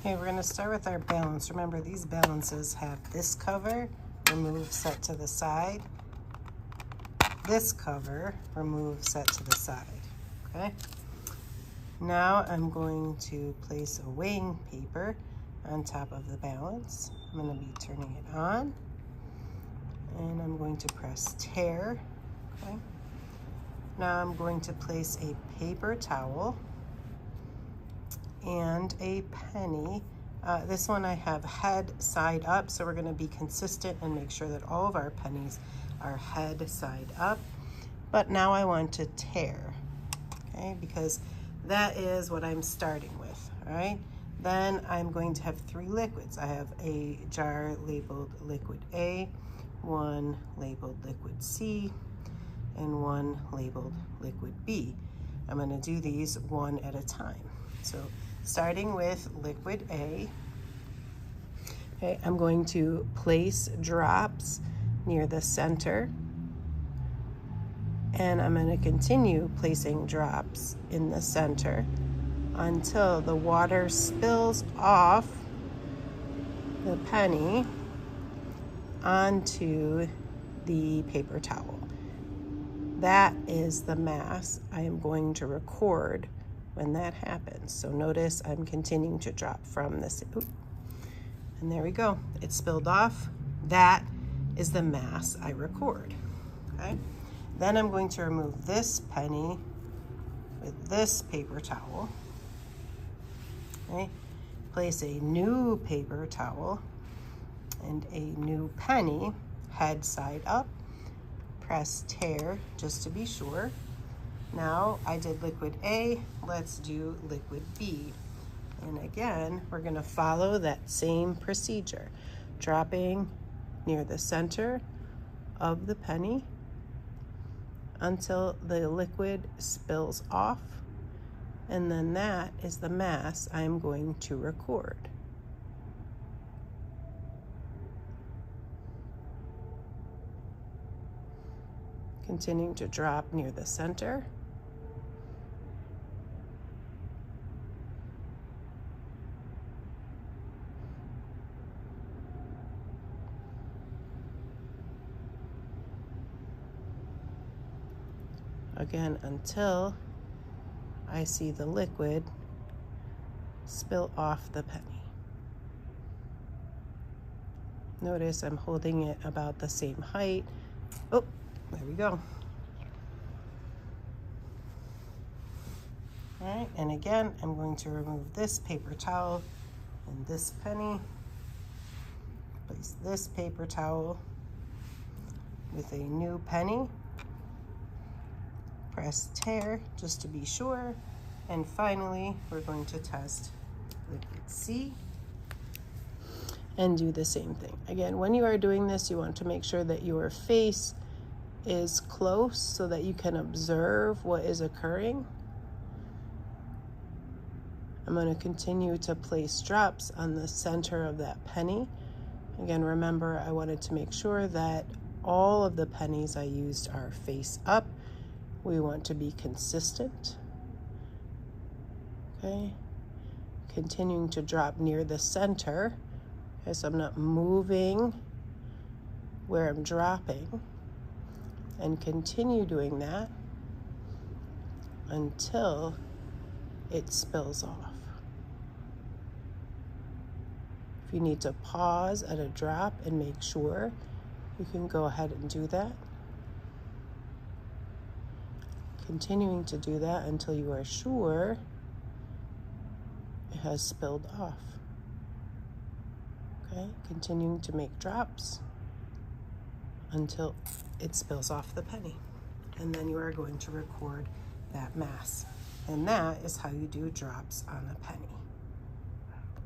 Okay, we're going to start with our balance. Remember, these balances have this cover, remove, set to the side. This cover, remove, set to the side. Okay? Now I'm going to place a weighing paper on top of the balance. I'm going to be turning it on. And I'm going to press tear. Okay? Now I'm going to place a paper towel and a penny. This one I have head side up, so we're going to be consistent and make sure that all of our pennies are head side up. But now I want to tear, okay, because that is what I'm starting with, all right? Then I'm going to have 3 liquids. I have a jar labeled liquid A, 1 labeled liquid C, and 1 labeled liquid B. I'm going to do these one at a time. So starting with liquid A, okay, I'm going to place drops near the center, and I'm going to continue placing drops in the center until the water spills off the penny onto the paper towel. That is the mass I am going to record when that happens. So notice I'm continuing to drop from this, and there we go. It spilled off. That is the mass I record, okay? Then I'm going to remove this penny with this paper towel, okay? Place a new paper towel and a new penny, head side up. Press tear just to be sure. Now I did liquid A, let's do liquid B. And again, we're going to follow that same procedure, dropping near the center of the penny until the liquid spills off, and then that is the mass I'm going to record. Continuing to drop near the center. Again, until I see the liquid spill off the penny. Notice I'm holding it about the same height. Oh, there we go. All right, and again, I'm going to remove this paper towel and this penny. Place this paper towel with a new penny. Press tear just to be sure. And finally, we're going to test liquid C and do the same thing. Again, when you are doing this, you want to make sure that your face is close so that you can observe what is occurring. I'm going to continue to place drops on the center of that penny. Again, remember, I wanted to make sure that all of the pennies I used are face up. We want to be consistent. Okay, continuing to drop near the center. Okay, so I'm not moving where I'm dropping, and continue doing that until it spills off. If you need to pause at a drop and make sure, you can go ahead and do that. Continuing to do that until you are sure it has spilled off. Okay, continuing to make drops until it spills off the penny. And then you are going to record that mass. And that is how you do drops on a penny.